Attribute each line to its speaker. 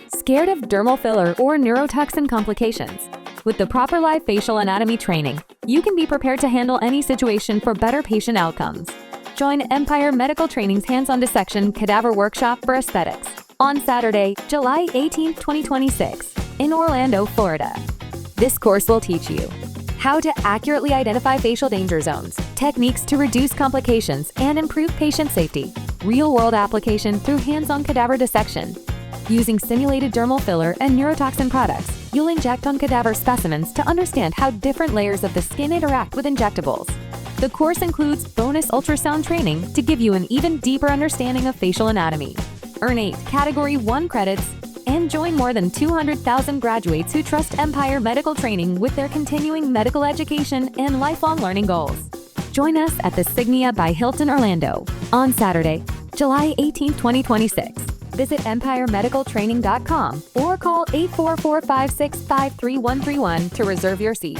Speaker 1: Scared of dermal filler or neurotoxin complications? With the proper live facial anatomy training, you can be prepared to handle any situation for better patient outcomes. Join Empire Medical Training's Hands-On Dissection Cadaver Workshop for Aesthetics on Saturday, July 18, 2026, in Orlando, Florida. This course will teach you how to accurately identify facial danger zones, techniques to reduce complications and improve patient safety, real-world application through hands-on cadaver dissection. Using simulated dermal filler and neurotoxin products, you'll inject on cadaver specimens to understand how different layers of the skin interact with injectables. The course includes bonus ultrasound training to give you an even deeper understanding of facial anatomy. Earn 8 Category 1 credits and join more than 200,000 graduates who trust Empire Medical Training with their continuing medical education and lifelong learning goals. Join us at the Signia by Hilton Orlando on Saturday, July 18, 2026. Visit empiremedicaltraining.com or call 844-565-3131 to reserve your seat.